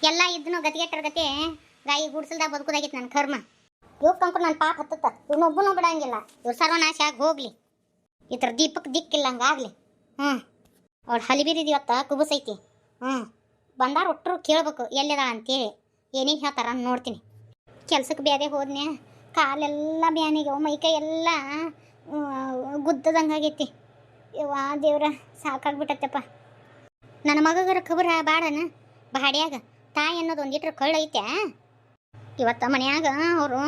ಎಲ್ಲ ಇದನ್ನು ಗತಿಗೆಟ್ಟರ ಗತಿ ಗಾಯಿ ಗುಡ್ಸಲ್ದಾಗ ಬದುಕೋದಾಗಿತ್ತು ನನ್ನ ಕರ್ಮ. ಇವ್ರು ಕಂಕು ನನ್ನ ಪಾಪ ಹತ್ತತ್ತ. ಇವ್ನೊಬ್ಬನೂ ಬಿಡಂಗಿಲ್ಲ. ಇವ್ರು ಸರ್ವನಾಶ ಆಗಿ ಹೋಗ್ಲಿ. ಈ ಥರ ದೀಪಕ್ಕೆ ದಿಕ್ಕಿಲ್ಲ ಹಂಗಾಗ್ಲಿ. ಅವ್ಳು ಹಲಿಬಿರಿದಿವತ್ತ ಕುಬಸೈತಿ. ಬಂದಾರ ಒಟ್ಟರು ಕೇಳ್ಬೇಕು ಎಲ್ಲಿದ ಅಂತೇಳಿ ಏನೇನು ಹೇಳ್ತಾರ ನೋಡ್ತೀನಿ. ಕೆಲ್ಸಕ್ಕೆ ಬೇರೆ ಹೋದ್ನೆ, ಕಾಲೆಲ್ಲ ಬ್ಯಾನಿಗೆ ಮೈಕೈ ಎಲ್ಲ ಗುದ್ದದಂಗಾಗೈತಿ. ಯವ್ವಾ ದೇವ್ರ ಸಾಕಾಗ್ಬಿಟ್ಟತ್ತಪ್ಪ. ನನ್ನ ಮಗಗರ ಖಬರ ಬಾಡನ ಬಾಡ್ಯಾಗ ತಾಯಿ ಅನ್ನೋದು ಒಂದಿಟ್ರೆ ಕಳ್ಳೈತೆ. ಇವತ್ತ ಮನ್ಯಾಗ ಅವರು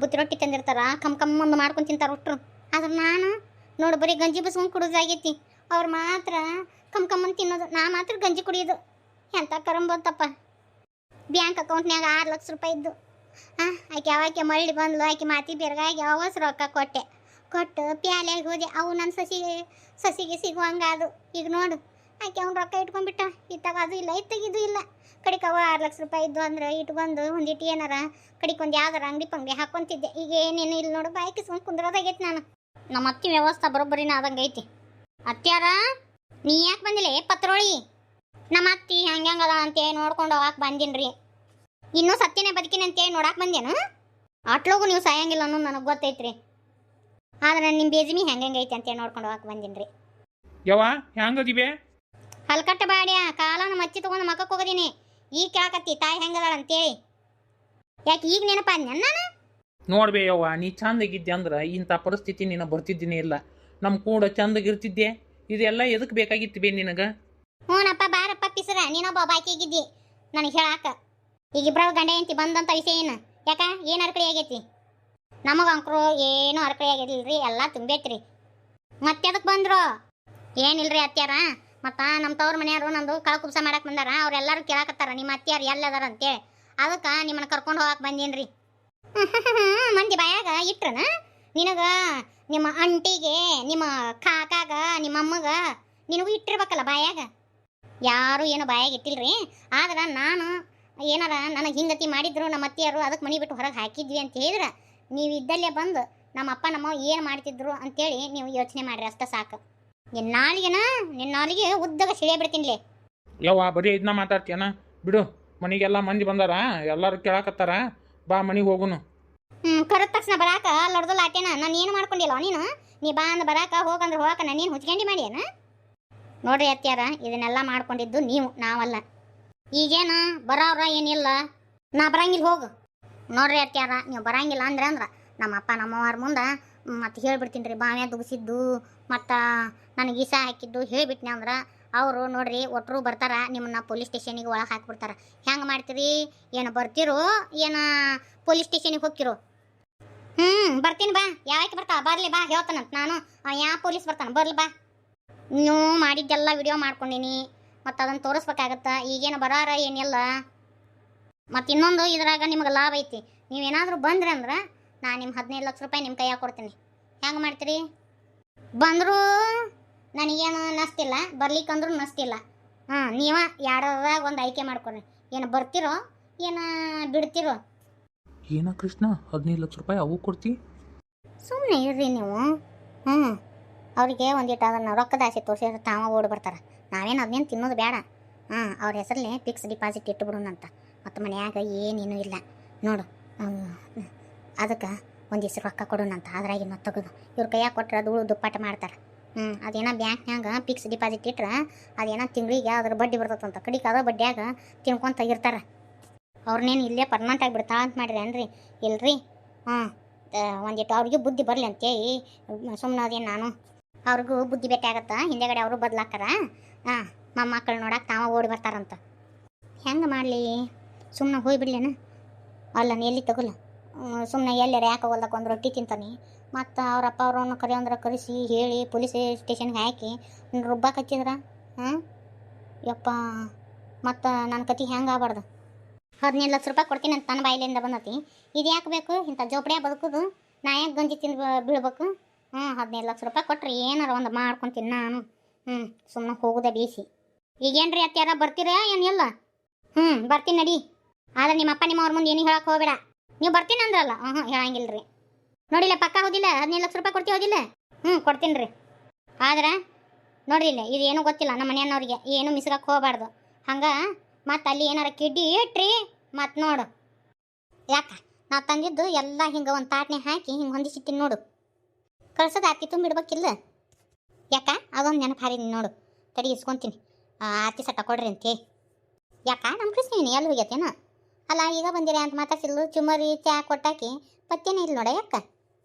ಬುತ್ತಿ ರೊಟ್ಟಿ ತಂದಿರ್ತಾರ, ಕಮ್ಮಂದು ಮಾಡ್ಕೊಂಡು ತಿಂತಾರೆ ಒಟ್ರು. ಆದ್ರೆ ನಾನು ನೋಡು ಬರೀ ಗಂಜಿ ಬಸ್ಕೊಂಡು ಕುಡಿದಾಗೈತಿ. ಅವ್ರು ಮಾತ್ರ ಕಮ್ಮಂದು ತಿನ್ನೋದು, ನಾ ಮಾತ್ರ ಗಂಜಿ ಕುಡಿಯೋದು. ಎಂಥ ಕರಂಬತ್ತಪ್ಪ. ಬ್ಯಾಂಕ್ ಅಕೌಂಟ್ನ್ಯಾಗ 6 ಲಕ್ಷ ರೂಪಾಯಿ ಇದ್ದು. ಆಕೆ ಯಾವಾಕೆ ಮಳ್ಳಿ ಬಂದ್ಲು, ಆಕೆ ಮಾತಿ ಬೆರಗಾಗಿ ಯಾವಸ್ ರೊಕ್ಕ ಕೊಟ್ಟು ಪ್ಯಾಲ್ಯಾಗಿ ಹೋದೆ. ಅವು ನನ್ನ ಸಸಿಗೆ ಸಿಗುವಂಗಾದು. ಈಗ ನೋಡು ಆಕೆ ಅವ್ನು ರೊಕ್ಕ ಇಟ್ಕೊಂಡ್ಬಿಟ್ಟ. ಇತ್ತಾಗ ಅದು ಇಲ್ಲ, ಇತ್ತಾಗಿದ್ದು ಇಲ್ಲ. ಕಡಿಗೆ ಅವ 6 ಲಕ್ಷ ರೂಪಾಯಿ ಇದ್ದು ಅಂದ್ರೆ ಇಟ್ಕೊಂಡು ಒಂದಿಟ್ಟು ಏನಾರ ಕಡಿಕೊಂದು ಯಾವ್ದಾರ ಅಂಗಡಿ ಪಂಗಡಿ ಹಾಕ್ಕೊಂತಿದ್ದೆ. ಈಗ ಏನೇನು ಇಲ್ಲ ನೋಡು, ಬಾಯಿ ಕಿಸ್ಕೊಂಡು ಕುಂದ್ರೋದಾಗೈತಿ. ನಾನು ನಮ್ಮ ಅತ್ತಿ ವ್ಯವಸ್ಥೆ ಬರೋಬ್ಬರಿನ ಆದಂಗೈತಿ. ಅತ್ಯಾರ ನೀ ಯಾಕೆ ಬಂದಿಲ್ಲ ಪತ್ರೋಳಿ? ನಮ್ಮ ಅತ್ತಿ ಹಂಗದ ಅಂತೇಳಿ ನೋಡ್ಕೊಂಡು ಹೋಗಾಕೆ ಬಂದಿನ್ರಿ. ಇನ್ನೂ ಸತ್ಯನೇ ಬದುಕಿನ ಅಂತೇಳಿ ನೋಡಕ್ಕೆ ಬಂದೇನು? ಅಟ್ಲೋಗು ನೀವು ಸಾಯಂಗಿಲ್ಲ ಅನ್ನೋದು ನನಗೆ ಗೊತ್ತೈತ್ರಿ. ಆದ್ರೆ ನಿಮ್ಮ ಬೇಜಮಿ ಹೆಂಗೈತಿ ಅಂತೇಳಿ ನೋಡ್ಕೊಂಡು ಹೋಗಾಕೆ ಬಂದಿನ್ರಿ. ಯವ್ವ ಹೆಂಗದಿವೆ? ಹಲ್ಕಟ್ಟ ಬಾಡ್ಯಾ ಕಾಲನ ಮಚ್ಚಿ ತೊಗೊಂಡು ಮಕ್ಕಕ್ಕೆ ಹೋಗೋದೀನಿ. ಈಗ ಕೇಳಕತ್ತಿ ತಾಯಿ ಹೆಂಗದಾಳ ಅಂತೇಳಿ. ಯಾಕೆ ಈಗ ನೆನಪಾದ್ನ ನಾನು? ನೋಡ್ಬೇ ಯವ್ವ, ನೀ ಚಂದಾಗಿದ್ದೆ ಅಂದ್ರೆ ಇಂಥ ಪರಿಸ್ಥಿತಿ ನೀನು ಬರ್ತಿದ್ದೀನಿ ಇಲ್ಲ. ನಮ್ಮ ಕೂಡ ಚಂದಾಗಿರ್ತಿದ್ದೆ. ಇದೆಲ್ಲ ಎದಕ್ಕೆ ಬೇಕಾಗಿತ್ತು ಬೇ ನಿನಗೆ? ಹ್ಞೂನಪ್ಪ ಬಾರಪ್ಪ ಪಿಸರ, ನೀನೊಬ್ಬ ಬಾಕಿಗಿದ್ದಿ ನನಗೆ ಹೇಳಾಕ. ಈಗ ಇಬ್ಬರು ಗಂಡ ಹೆಂಡತಿ ಬಂದಂಥ ವಿಷಯ ಏನು? ಯಾಕ ಏನು ಅರ್ಕಳಿ ಆಗೈತಿ? ನಮಗೆ ಅಂಕರು ಏನೂ ಅರ್ಕಳಿ ಆಗಿದಿಲ್ರಿ, ಎಲ್ಲ ತುಂಬೈತ್ರಿ. ಮತ್ತೆ ಅದಕ್ಕೆ ಬಂದರು? ಏನಿಲ್ರಿ ಅತ್ಯಾರ. ಮತ್ತು ನಮ್ಮ ತವ್ರ ಮನೆಯವರು ನಂದು ಕಳಕುಬ್ಸ ಮಾಡಕ್ಕೆ ಬಂದಾರ. ಅವ್ರೆಲ್ಲರೂ ಕೇಳಾಕತ್ತಾರ ನಿಮ್ಮ ಅತ್ಯಾರು ಎಲ್ಲದಾರ ಅಂತೇಳಿ. ಅದಕ್ಕೆ ನಿಮ್ಮನ್ನು ಕರ್ಕೊಂಡು ಹೋಗಕ್ಕೆ ಬಂದೀನಿ. ಮಂದಿ ಬಾಯಾಗ ಇಟ್ರನ ನಿನಗೆ, ನಿಮ್ಮ ಅಂಟಿಗೆ, ನಿಮ್ಮ ಕಾಕಾಗ, ನಿಮ್ಮ ಅಮ್ಮಗ ನಿನಗೂ ಇಟ್ಟಿರ್ಬೇಕಲ್ಲ ಬಾಯಾಗ. ಯಾರು ಏನು ಬಾಯಾಗ ಇಟ್ಟಿಲ್ರಿ. ಆದ್ರೆ ನಾನು ಏನಾರ ನನಗೆ ಹಿಂಗತಿ ಮಾಡಿದ್ರು ನಮ್ಮ ಅತ್ತಿಯರು ಅದಕ್ಕೆ ಮನೆ ಬಿಟ್ಟು ಹೊರಗೆ ಹಾಕಿದ್ವಿ ಅಂತ ಹೇಳಿದ್ರೆ ನೀವು ಇದ್ದಲ್ಲೇ ಬಂದು ನಮ್ಮ ಅಪ್ಪ ನಮ್ಮ ಏನು ಮಾಡ್ತಿದ್ರು ಅಂತೇಳಿ ನೀವು ಯೋಚನೆ ಮಾಡಿರಿ, ಅಷ್ಟ ಸಾಕು. ನಿನ್ನ ನಾಲಿಗೆ ಉದ್ದಾಗ ಸಿಳೆ ಬಿಡ್ತೀನಿ. ಯವ್ವ ಬರೀ ಇದನ್ನ ಮಾತಾಡ್ತೀಯನ? ಬಿಡು, ಮನೆಗೆಲ್ಲ ಮಂದಿ ಬಂದಾರ, ಎಲ್ಲರೂ ಕೇಳಾಕತ್ತಾರ. ಬಾ ಮನೆಗೆ ಹೋಗುನು. ಕರೆದ ತಕ್ಷಣ ಬರಾಕ ಲಡ್ದಲ್ಲ ಆಟೇನ. ನಾನು ಏನು ಮಾಡ್ಕೊಂಡಿಲ್ಲ ನೀನು. ನೀ ಬಾ ಅಂದ ಬರಾಕ ಹೋಗಂದ್ರೆ ಹೋಗಾಕ ನಾನೇನು ಹುಚ್ಕಂಡಿ ಮಾಡ್ಯಾನ? ನೋಡ್ರಿ ಅತ್ಯಾರ, ಇದನ್ನೆಲ್ಲ ಮಾಡ್ಕೊಂಡಿದ್ದು ನೀವು, ನಾವಲ್ಲ. ಈಗೇನು ಬರೋರ ಏನಿಲ್ಲ, ನಾ ಬರಂಗಿಲ್ಲ ಹೋಗು. ನೋಡ್ರಿ ಅತ್ಯಾರ, ನೀವು ಬರಂಗಿಲ್ಲ ಅಂದ್ರೆ ನಮ್ಮ ಅಪ್ಪ ನಮ್ಮವ್ರ ಮುಂದೆ ಮತ್ತು ಹೇಳ್ಬಿಡ್ತೀನಿ ರೀ. ಬಾವ್ಯ ದುಗಿಸಿದ್ದು ಮತ್ತು ನನಗೆ ಈಸ ಹಾಕಿದ್ದು ಹೇಳಿಬಿಟ್ನಿ ಅಂದ್ರೆ ಅವರು ನೋಡ್ರಿ ಒಟ್ಟರು ಬರ್ತಾರ, ನಿಮ್ಮನ್ನ ಪೊಲೀಸ್ ಸ್ಟೇಷನಿಗೆ ಒಳಗೆ ಹಾಕಿಬಿಡ್ತಾರೆ. ಹೆಂಗೆ ಮಾಡ್ತೀರಿ? ಏನು ಬರ್ತಿರೋ ಏನು ಪೊಲೀಸ್ ಸ್ಟೇಷನಿಗೆ ಹೋಗ್ತಿರೋ? ಬರ್ತೀನಿ ಬಾ. ಯಾಕೆ ಬರ್ತಾವ? ಬರಲಿ ಬಾ, ಹೇಳ್ತಾನಂತ ನಾನು. ಯಾವ ಪೊಲೀಸ್ ಬರ್ತಾನೆ? ಬರಲಿ ಬಾ. ನೀವು ಮಾಡಿದ್ದೆಲ್ಲ ವಿಡಿಯೋ ಮಾಡ್ಕೊಂಡೀನಿ, ಮತ್ತು ಅದನ್ನು ತೋರಿಸ್ಬೇಕಾಗತ್ತ. ಈಗೇನು ಬರಾರ ಏನಿಲ್ಲ. ಮತ್ತು ಇನ್ನೊಂದು ಇದ್ರಾಗ ನಿಮ್ಗೆ ಲಾಭ ಐತಿ. ನೀವೇನಾದರೂ ಬಂದ್ರಿ ಅಂದ್ರೆ ನಾನು ನಿಮ್ಮ 15 ಲಕ್ಷ ರೂಪಾಯಿ ನಿಮ್ಮ ಕೈಯಾಗ ಕೊಡ್ತೀನಿ. ಹೆಂಗೆ ಮಾಡ್ತೀರಿ? ಬಂದರೂ ನನಗೇನು ನಷ್ಟಿಲ್ಲ, ಬರ್ಲಿಕ್ಕಂದ್ರೂ ನಷ್ಟಿಲ್ಲ. ನೀವು ಎರಡರಾಗ ಒಂದು ಆಯ್ಕೆ ಮಾಡ್ಕೊಡ್ರಿ. ಏನು ಬರ್ತಿರೋ ಏನು ಬಿಡ್ತಿರೋ? ಏನ ಕೃಷ್ಣ, 15 ಲಕ್ಷ ರೂಪಾಯಿ ಅವು ಕೊಡ್ತಿ? ಸುಮ್ಮನೆ ಇರ್ರಿ ನೀವು. ಅವರಿಗೆ ಒಂದಿಟ್ಟು ಅದನ್ನು ರೊಕ್ಕದ ಆಸೆ ತೋರಿಸಿದ್ರೆ ತಾವ ಓಡಿ ಬರ್ತಾರೆ. ನಾವೇನು ಅದನ್ನೇನು ತಿನ್ನೋದು ಬೇಡ. ಅವ್ರ ಹೆಸರಲ್ಲಿ ಫಿಕ್ಸ್ ಡಿಪಾಸಿಟ್ ಇಟ್ಟುಬಿಡೋಣಂತ. ಮತ್ತು ಮನ್ಯಾಗ ಏನೇನೂ ಇಲ್ಲ ನೋಡು, ಅದಕ್ಕೆ ಒಂದಿವ್ಸ ರೊಕ್ಕ ಕೊಡೋಣಂತ. ಅದ್ರಾಗಿನ ತೆಗೆದು ಇವ್ರ ಕೈಯಾಗ ಕೊಟ್ಟರೆ ಧೂಳು ದುಪ್ಪಾಟ ಮಾಡ್ತಾರೆ. ಅದೇನೋ ಬ್ಯಾಂಕ್ನಾಗ ಫಿಕ್ಸ್ ಡಿಪಾಸಿಟ್ ಇಟ್ರೆ ಅದೇನೋ ತಿಂಗಳಿಗೆ ಅದ್ರ ಬಡ್ಡಿ ಬರ್ತದಂತ. ಕಡಿಗೆ ಅದ ಬಡ್ಡಿಯಾಗ ತಿನ್ಕೊಂತ ತೆಗಿರ್ತಾರೆ. ಅವ್ರನ್ನೇನು ಇಲ್ಲೇ ಪರ್ಮನೆಂಟ್ ಆಗಿಬಿಡ್ತಾ ಅಂತ ಮಾಡಿರಿ ಏನ್ರಿ? ಇಲ್ರಿ. ಒಂದಿಟ್ಟು ಅವ್ರಿಗೆ ಬುದ್ಧಿ ಬರಲಿ ಅಂತೇಳಿ ಸುಮ್ಮನೆ ಅದೇನು ನಾನು. ಅವ್ರಿಗೂ ಬುದ್ಧಿ ಭೇಟಿ ಆಗತ್ತಾ, ಹಿಂದೆಗಡೆ ಅವರು ಬದಲಾಕಾರ. ಮೊಮ್ಮಕ್ಕಳು ನೋಡಕ್ಕೆ ತಾವ ಓಡಿ ಬರ್ತಾರಂತ. ಹೆಂಗೆ ಮಾಡಲಿ? ಸುಮ್ಮನೆ ಹೋಗ್ಬಿಡ್ಲೇನ? ಅಲ್ಲ ಎಲ್ಲಿ ತಗೋಲ್ಲ. ಸುಮ್ಮನೆ ಎಲ್ಲರ ಯಾಕೆ ಹೋಗಲ್ದಕ್ಕೆ ಒಂದು ರೊಟ್ಟಿ ತಿಂತಾನೆ. ಮತ್ತು ಅವರಪ್ಪ ಅವ್ರನ್ನ ಕರೆಯಂದ್ರೆ ಕರೆಸಿ ಹೇಳಿ ಪೊಲೀಸ್ ಸ್ಟೇಷನ್ಗೆ ಹಾಕಿ ರುಬ್ಬಕ್ಕೆ ಹಚ್ಚಿದ್ರ ಯಪ್ಪ, ಮತ್ತು ನನ್ನ ಕತಿ ಹೆಂಗೆ ಆಗಬಾರ್ದು. 15 ಲಕ್ಷ ರೂಪಾಯಿ ಕೊಡ್ತೀನಿ ಅಂತ ನನ್ನ ಬಾಯಿಲಿಂದ ಬಂದತಿ. ಇದು ಯಾಕೆ ಬೇಕು? ಇಂಥ ಜೋಪಡಿಯಾಗ ಬದುಕೋದು ನಾ ಯಾಕೆ ಗಂಜಿ ತಿಂದು ಬೀಳ್ಬೇಕು? 15 ಲಕ್ಷ ರೂಪಾಯಿ ಕೊಟ್ರಿ ಏನಾರ ಒಂದು ಮಾಡ್ಕೊತೀನಿ ನಾನು. ಸುಮ್ಮನೆ ಹೋಗೋದೇ ಬೇಸಿ. ಈಗೇನ್ರಿ ಅತ್ಯಾರ ಬರ್ತೀರಾ ಏನಿಲ್ಲ? ಬರ್ತೀನಿ ನಡಿ. ಆದ್ರೆ ನಿಮ್ಮ ಅಪ್ಪ ನಿಮ್ಮವ್ರ ಮುಂದೆ ಏನು ಹೇಳಕ್ಕೆ ಹೋಗಬೇಡ. ನೀವು ಬರ್ತೀನಿ ಅಂದ್ರಲ್ಲ, ಹೇಳಂಗಿಲ್ಲ ರೀ. ನೋಡಿಲ್ಲ ಪಕ್ಕ ಹೋದಿಲ್ಲ? 15 ಲಕ್ಷ ರೂಪಾಯಿ ಕೊಡ್ತೀವಿ ಹೋದಿಲ್ಲ? ಕೊಡ್ತೀನಿ ರೀ. ಆದ್ರೆ ನೋಡ್ರಿ ಇಲ್ಲ, ಇದು ಏನೂ ಗೊತ್ತಿಲ್ಲ ನಮ್ಮ ಮನೆಯವ್ರಿಗೆ, ಏನು ಮಿಸ್ಗಕ್ಕೆ ಹೋಗಬಾರ್ದು. ಹಂಗೆ ಮತ್ತು ಅಲ್ಲಿ ಏನಾರ ಕಿಡ್ಡಿ ಇಟ್ರಿ ಮತ್ತು ನೋಡು ಯಾಕ ನಾ ತಂದಿದ್ದು ಎಲ್ಲ ಹಿಂಗೆ ಒಂದು ತಾಟ್ನೆ ಹಾಕಿ ಹಿಂಗೆ ಹೊಂದಿಸಿಟ್ಟಿನಿ ನೋಡು. ಕಳ್ಸೋದು ಆರತಿ ತುಂಬಿಡ್ಬೇಕಿಲ್ಲ. ಯಾಕ ಅದೊಂದು ನೆನಪು ಹಾರಿನಿ ನೋಡು. ತಡಿ ಇಸ್ಕೊಂತೀನಿ. ಆರತಿ ಸಟ್ಟ ಕೊಡ್ರಿ ಅಂತೆ. ಯಾಕ ನಮ್ಮ ಕೃಷ್ಣೇನಿ ಎಲ್ಲಿ ಹೋಗ್ಯತೇನ? ಅಲ್ಲ ಈಗ ಬಂದಿರಿ ಅಂತ ಮಾತಾಡ್ಸಿದ್ಲು. ಚುಮರಿ ಚಾ ಕೊಟ್ಟಾಕಿ ಪತ್ತೇನೇ ಇಲ್ಲ ನೋಡ. ಯಾಕ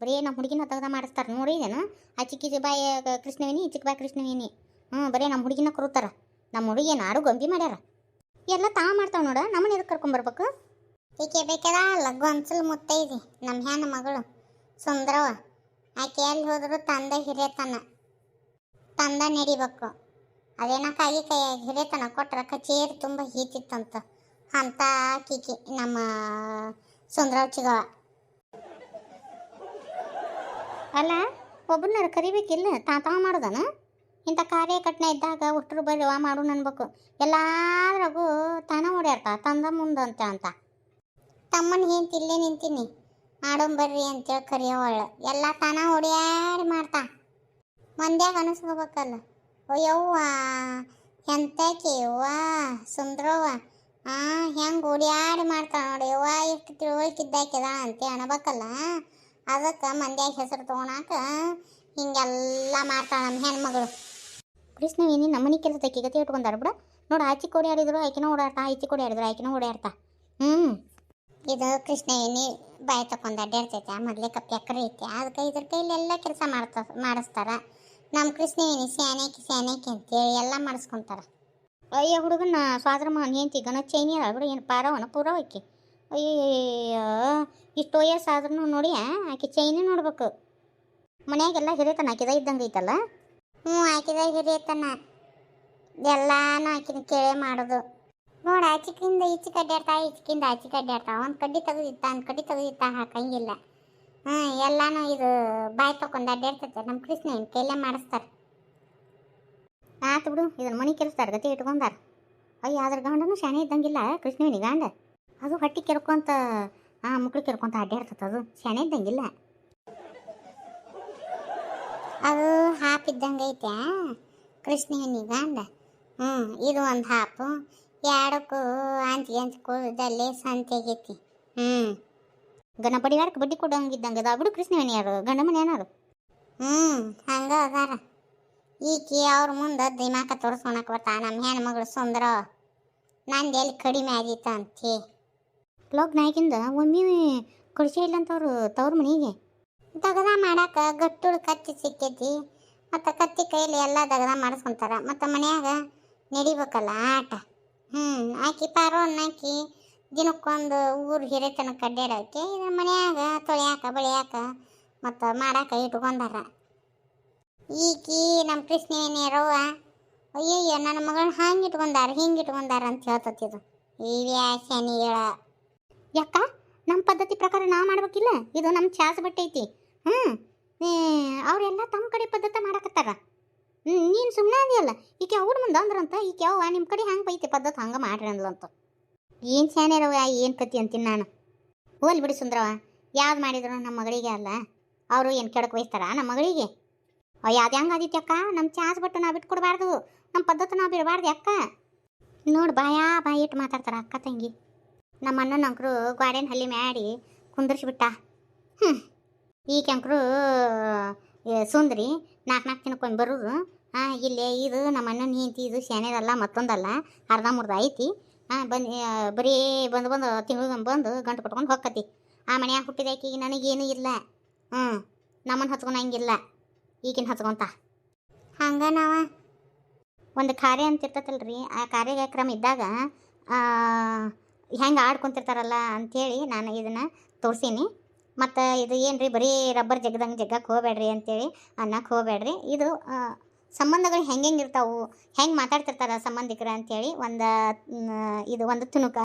ಬರೀ ನಮ್ಮ ಹುಡುಗಿನ ತೆಗ್ದ ಮಾಡಿಸ್ತಾರೆ ನೋಡಿದೇನು? ಆ ಚಿಕ್ಕಿ ಬಾಯಿ ಕೃಷ್ಣವೇಣಿ, ಚಿಕ್ಕ ಬಾಯಿ ಕೃಷ್ಣವೇಣಿ. ಬರೀ ನಮ್ಮ ಹುಡುಗಿನ ಕರುತ್ತಾರ. ನಮ್ಮ ಹುಡುಗಿನ ಆಡು ಗೊಂಬಿ ಮಾಡ್ಯಾರ. ಎಲ್ಲ ತಾ ಮಾಡ್ತಾವ ನೋಡ. ನಮ್ಮನ್ನ ಎದಕ್ಕೆ ಕರ್ಕೊಂಬರ್ಬೇಕು? ಈಕೆ ಬೇಕದ ಲಘು ಅನ್ಸಲ್ ಮುತ್ತೈದಿ ನಮ್ಮ ಹೆಣ್ಣು ಮಗಳು ಸುಂದರವ. ಆಕೆ ಎಲ್ಲಿ ಹೋದ್ರು ತಂದ ಹಿರೇತನ ತಂದ ನಡಿಬೇಕು. ಅದೇನ ಕಾಯಿ ಕೈಯಾಗಿ ಹಿರೇತನ ಕೊಟ್ರ ಕಚೇರಿ ತುಂಬ ಹೀತಿತ್ತಂತ ಅಂತ ಕಿಕಿ ನಮ್ಮ ಸುಂದರವ ಚಿಗವ. ಅಲ್ಲ ಒಬ್ಬರನ್ನ ಕರಿಬೇಕಿಲ್ಲ ತಾತ ಮಾಡೋದನ? ಇಂಥ ಕಾರ್ಯ ಕಟ್ನೆ ಇದ್ದಾಗ ಒಟ್ಟರು ಬರುವ ಮಾಡು ಅನ್ಬೇಕು. ಎಲ್ಲಾದ್ರಾಗೂ ತಾನ ಓಡ್ಯಾಡ್ತ ತಂದ ಮುಂದಂತೆ ಅಂತ. ತಮ್ಮನ ಹೆಂತ ಇಲ್ಲೇ ನಿಂತೀನಿ ಮಾಡೋಂಬರ್ರಿ ಅಂತೇಳಿ ಕರಿಯೋವಳ. ಎಲ್ಲ ತಾನ ಓಡ್ಯಾಡಿ ಮಾಡ್ತಾ ಮಂದ್ಯಾಗ ಅನಿಸ್ಕೋಬೇಕಲ್ಲ. ಯವ್ವ ಎಂತಕ್ಕೆ ಯವ್ವ ಸುಂದ್ರವ್ವ ಹೆಂಗೆ ಓಡ್ಯಾಡಿ ಮಾಡ್ತಾಳೆ ನೋಡಿ. ಯವ್ವ ಎಷ್ಟು ತಿಳುವಳಿಕಿದ್ದಾಕಿದ ಅಂತ ಅನ್ಬೇಕಲ್ಲ. ಅದಕ್ಕೆ ಮಂದ್ಯಾಗ ಹೆಸರು ತೊಗೊಳಕ ಹಿಂಗೆಲ್ಲ ಮಾಡ್ತಾಳೆ ನಮ್ಮ ಹೆಣ್ಮಗಳು. ಕೃಷ್ಣವೇಣಿ ನಮ್ಮನೆ ಕೆಲಸ ಗತಿ ಇಟ್ಕೊಂಡಾರ ಬಿಡ ನೋಡಿ. ಆಚೆ ಓಡಾಡಿದ್ರು ಆಕಿನ ಓಡಾಡ್ತಾ, ಈಚೆ ಓಡಾಡಿದ್ರು ಆಕಿನ ಓಡಾಡ್ತಾ. ಇದು ಕೃಷ್ಣವೇಣಿ ಬಾಯಿ ತಕೊಂಡ್ ಅಡ್ಡಾಡ್ತೈತೆ. ಮೊದಲೇ ಕಪ್ಪಿ ಅಕ್ಕರೆ ಐತೆ. ಅದಕ್ಕೆ ಇದ್ರ ಕೈಲೆಲ್ಲ ಕೆಲಸ ಮಾಡಿಸ್ತಾರ. ನಮ್ಮ ಕೃಷ್ಣವೇಣಿ ಸ್ಯಾನೇಕಿ ಅಂತೇಳಿ ಎಲ್ಲ ಮಾಡಿಸ್ಕೊಂತಾರ. ಅಯ್ಯ ಹುಡುಗನ ಸ್ವಾದ್ರಮ್ಮನ ಹೆಂಡತಿ ಗನ ಚೈನಿ ಅಲ್ಲ ಏನು ಪಾರವನ ಪೂರವಕ್ಕೆ. ಅಯ್ಯಯ್ಯ ಇಷ್ಟು ವಯಸ್ಸಾದ್ರೂ ನೋಡಿ ಆಕೆ ಚೈನಿ ನೋಡ್ಬೇಕು. ಮನ್ಯಾಗೆಲ್ಲ ಹಿರಿಯತನ ಹಾಕಿದ ಇದ್ದಂಗೆ ಐತಲ್ಲ. ಹಾಕಿದ ಹಿರಿಯತನ ಎಲ್ಲಾನು ಆಕಿನ ಕೇಳೇ ಮಾಡೋದು ನೋಡ. ಆಚಿಕಿಂದ ಈಚೆ ಕಡ್ಡಾಡ್ತಾ, ಈಚಿಕಿಂದ ಆಚೆ ಕಡ್ಡಾಡ್ತಾ. ಒಂದು ಕಡ್ಡಿ ತೆಗೆದಿತ್ತ ಒಂದು ಕಡ್ಡಿ ತೆಗೆದಿತ್ತ ಹಾಕಂಗಿಲ್ಲ. ಎಲ್ಲಾನು ಇದು ಬಾಯಿ ತಗೊಂಡು ಅಡ್ಡಾಡ್ತೈತೆ. ನಮ್ಮ ಕೃಷ್ಣನ ಕೈಲೇ ಮಾಡಿಸ್ತಾರೆ. ಆತು ಬಿಡು, ಇದನ್ನ ಮನೆ ಕೆಲಸದಾರ ಗತಿ ಇಟ್ಕೊಂಡಾರ. ಅಯ್ಯ ಅದ್ರ ಗಂಡನು ಶಾಣೆ ಇದ್ದಂಗಿಲ್ಲ ಕೃಷ್ಣವೇಣಿ ಗಂಡ. ಅದು ಹೊಟ್ಟೆ ಕೆರ್ಕೊಂತ ಮುಕ್ಳು ಕೆರ್ಕೊಂತ ಅಡ್ಡಾಡ್ತದ. ಅದು ಶಾಣೆ ಇದ್ದಂಗಿಲ್ಲ. ಅದು ಹಾಪಿದ್ದಂಗೆ ಐತೆ ಕೃಷ್ಣವೇಣಿ ಗಂಡ. ಇದು ಒಂದು ಹಾಪು. ಎರಡಕ್ಕೂ ಅಂಚಿ ಕೂದಲೇ ಸಂತೆಗೈತಿ. ಗಣ ಬಡಿಗಾರಕ್ಕೆ ಬಡ್ಡಿ ಕೊಡಂಗಿದ್ದಂಗೆ ಅದ ಬಿಡು ಕೃಷ್ಣವೇಣಿ. ಯಾರು ಗಂಡ ಮನೆ ಏನಾರು ಹಂಗ ಅದಾರ. ಈಕಿ ಅವ್ರ ಮುಂದೆ ದಿಮಾಕ ತೋರಿಸ್ಕೊಳಕ್ ಬರ್ತಾ ನಮ್ಮ ಹೆಣ್ಮಗಳು ಸುಂದರ. ನಂದು ಎಲ್ಲಿ ಕಡಿಮೆ ಆಗಿತ್ತ ಅಂತೆ. ಲಗ್ನ ಆಗಿಂದ ಒಮ್ಮೆ ಕಳಿಸೇ ಇಲ್ಲ ಅಂತವ್ರು ತವ್ರ ಮನೆಗೆ. ದಗದ ಮಾಡಾಕ ಗಟ್ಟುಳು ಕತ್ತಿ ಸಿಕ್ಕೈತಿ. ಮತ್ತು ಕತ್ತಿ ಕೈಲಿ ಎಲ್ಲ ದಗದ ಮಾಡಿಸ್ಕೊಂತಾರ. ಮತ್ತು ಮನ್ಯಾಗ ನಡಿಬೇಕಲ್ಲ ಆಟ. ಆಕಿ ಪಾರೋನ್ನಾಕಿ ದಿನಕ್ಕೊಂದು ಊರು ಹಿರೇತನಕ್ಕೆ ಅಡ್ಡಾಡೋಕೆ ಇದು ಮನ್ಯಾಗ ತೊಳ್ಯಾಕ ಬಳಿಯಾಕ ಮತ್ತು ಮಾಡಾಕ ಇಟ್ಕೊಂಡಾರ. ಈಕಿ ನಮ್ಮ ಕೃಷ್ಣವೇಣಿ ರವ್ವ ಅಯ್ಯಯ್ಯ ನನ್ನ ಮಗಳನ್ನ ಹಂಗೆ ಇಟ್ಕೊಂಡಾರ ಹಿಂಗೆ ಇಟ್ಕೊಂಡಾರ ಅಂತ ಹೇಳ್ತತಿದು. ಈ ವ್ಯಾಸನಿ ಹೇಳ. ಯಾಕ ನಮ್ಮ ಪದ್ಧತಿ ಪ್ರಕಾರ ನಾವು ಮಾಡ್ಬೇಕಿಲ್ಲ? ಇದು ನಮ್ಮ ಚಾಸ್ ಬಟ್ಟೆ ಐತಿ. ಅವರೆಲ್ಲ ತಮ್ಮ ಕಡೆ ಪದ್ಧತಿ ಮಾಡಕತ್ತಾರ. ನೀನು ಸುಮ್ಮನೆ ಅದೆಯಲ್ಲ. ಈಕೆ ಅವ್ರ ಮುಂದೆ ಅಂದ್ರಂತ ಈಕೆ ಅವ್ವ ನಿಮ್ಮ ಕಡೆ ಹಂಗೆ ಬೈತಿ ಪದ್ಧತಿ ಹಂಗೆ ಮಾಡ್ರಿ ಅಂದ್ಲಂತ. ಏನು ಶಾನ್ಯಾರವ ಏನು ಕತಿ ಅಂತೀನಿ ನಾನು. ಹೋಲ್ ಬಿಡಿ ಸುಂದ್ರವ. ಯಾವ್ದು ಮಾಡಿದ್ರು ನಮ್ಮ ಮಗಳಿಗೆ ಅಲ್ಲ. ಅವರು ಏನು ಕೆಡಕ್ಕೆ ಬಯಸ್ತಾರ ನಮ್ಮ ಮಗಳಿಗೆ? ಯಾವ್ದು ಹೆಂಗೆ ಆದಿತ್ಯ ಅಕ್ಕ? ನಮ್ಮ ಚಾಸ್ ಬಟ್ಟೆ ನಾವು ಬಿಟ್ಕೊಡ್ಬಾರ್ದು. ನಮ್ಮ ಪದ್ಧತಿ ನಾವು ಬಿಡಬಾರ್ದು ಅಕ್ಕ. ನೋಡಿ ಬಾಯಿ ಇಟ್ಟು ಮಾತಾಡ್ತಾರ ಅಕ್ಕ ತಂಗಿ. ನಮ್ಮ ಅಣ್ಣನಂಕರು ಗಾರ್ಡನ್ ಹಲ್ಲಿ ಮಾಡಿ ಕುಂದರ್ಸಿಬಿಟ್ಟ. ಈ ಕೆಂಕರು ಸುಂದ್ರಿ 4 ದಿನಕ್ಕೊಮ್ಮೆ ಬರೋದು. ಇಲ್ಲೇ ಇದು ನಮ್ಮ ಅಣ್ಣನ ಹೆಂಡತಿ. ಇದು ಶಾನ್ಯದಲ್ಲ ಮತ್ತೊಂದಲ್ಲ, ಅರ್ಧಂಬರ್ಧ ಐತಿ. ಬರೀ ಬಂದು ತಿಂಗಳಿಗೆ ಬಂದು ಗಂಟು ಕಟ್ಕೊಂಡು ಹೋಗ್ಕತಿ. ಆ ಮನ್ಯಾಗ ಹುಟ್ಟಿದಾಕಿ ನನಗೇನು ಇಲ್ಲ. ನಮ್ಮನ್ನು ಹಚ್ಕೊಳಂಗಿಲ್ಲ. ಈಗಿನ ಹಚ್ಕೊಂತ ಹಂಗೆ ನಾವು ಒಂದು ಕಾರ್ಯ ಅಂತ ಇರ್ತೈತಲ್ರಿ. ಆ ಕಾರ್ಯಕ್ರಮ ಇದ್ದಾಗ ಹೆಂಗೆ ಆಡ್ಕೊತಿರ್ತಾರಲ್ಲ ಅಂಥೇಳಿ ನಾನು ಇದನ್ನು ತೋರಿಸೀನಿ. ಮತ್ತು ಇದು ಏನು ರೀ ಬರೀ ರಬ್ಬರ್ ಜಗ್ಗಕ್ಕೆ ಹೋಗ್ಬೇಡ್ರಿ ಅಂಥೇಳಿ ಅನ್ನಕ್ಕೆ ಹೋಗ್ಬೇಡ್ರಿ. ಇದು ಸಂಬಂಧಗಳು ಹೆಂಗೆ ಇರ್ತಾವೆ, ಹೆಂಗೆ ಮಾತಾಡ್ತಿರ್ತಾರೆ ಸಂಬಂಧಿಕರು ಅಂಥೇಳಿ ಇದು ಒಂದು ತುಣುಕ.